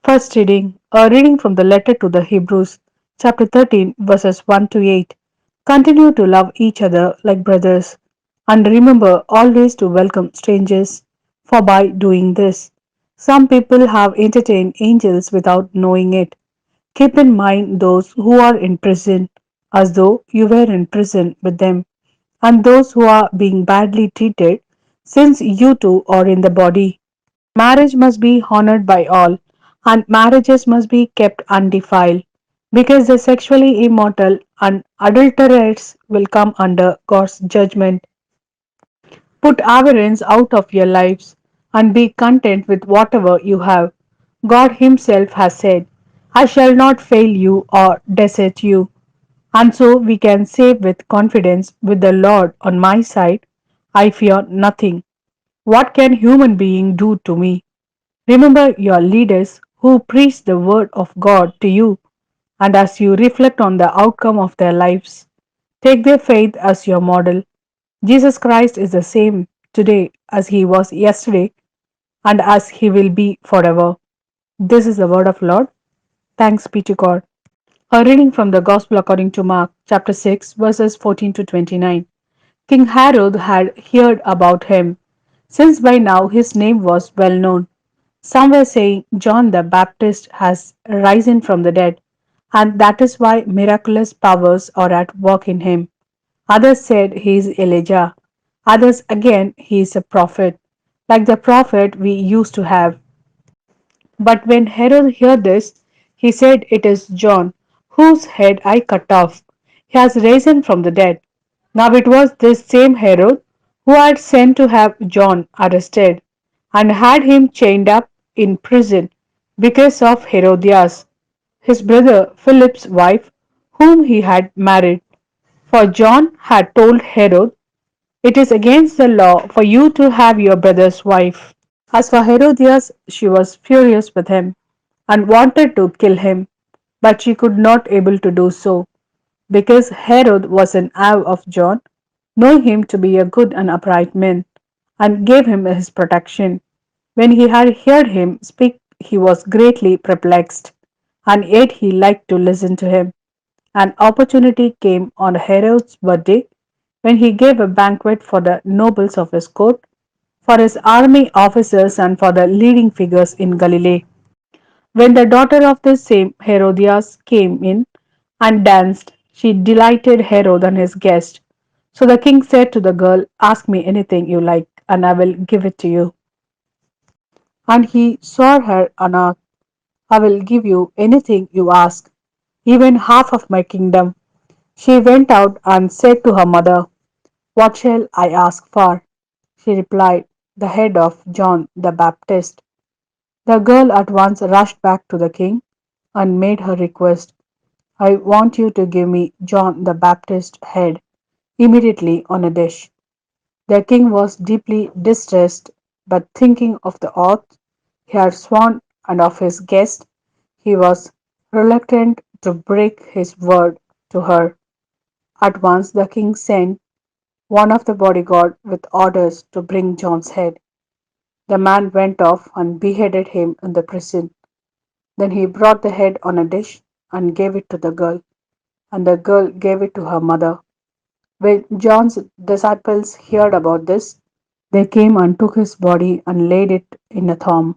First reading, a reading from the letter to the Hebrews, chapter 13, verses 1 to 8. Continue to love each other like brothers, and remember always to welcome strangers, for by doing this, some people have entertained angels without knowing it. Keep in mind those who are in prison, as though you were in prison with them, and those who are being badly treated, since you too are in the body. Marriage must be honored by all, and marriages must be kept undefiled, because the sexually immoral and adulterers will come under God's judgment. Put avarice out of your lives and be content with whatever you have. God Himself has said, I shall not fail you or desert you. And so we can say with confidence, with the Lord on my side, I fear nothing. What can human being do to me? Remember your leaders who preach the word of God to you, and as you reflect on the outcome of their lives, take their faith as your model. Jesus Christ is the same today as he was yesterday and as he will be forever. This is the word of Lord. Thanks be to God. A reading from the Gospel according to Mark, chapter 6, verses 14 to 29. King Herod had heard about him, since by now his name was well known. Some were saying John the Baptist has risen from the dead, and that is why miraculous powers are at work in him. Others said he is Elijah. Others again he is a prophet, like the prophet we used to have. But when Herod heard this, he said, it is John, whose head I cut off. He has risen from the dead. Now it was this same Herod who had sent to have John arrested, and had him chained up in prison because of Herodias, his brother Philip's wife, whom he had married. For John had told Herod, it is against the law for you to have your brother's wife. As for Herodias, she was furious with him and wanted to kill him, but she could not able to do so, because Herod was an ave of John, knowing him to be a good and upright man, and gave him his protection. When he had heard him speak, he was greatly perplexed, and yet he liked to listen to him. An opportunity came on Herod's birthday when he gave a banquet for the nobles of his court, for his army officers, and for the leading figures in Galilee. When the daughter of this same Herodias came in and danced, she delighted Herod and his guest. So the king said to the girl, ask me anything you like, and I will give it to you. And he swore her an oath, I will give you anything you ask, even half of my kingdom. She went out and said to her mother, what shall I ask for? She replied, the head of John the Baptist. The girl at once rushed back to the king and made her request, I want you to give me John the Baptist's head immediately on a dish. The king was deeply distressed, but thinking of the oath he had sworn and of his guest, he was reluctant to break his word to her. At once the king sent one of the bodyguard with orders to bring John's head. The man went off and beheaded him in the prison. Then he brought the head on a dish and gave it to the girl, and the girl gave it to her mother. When John's disciples heard about this, they came and took his body and laid it in a tomb,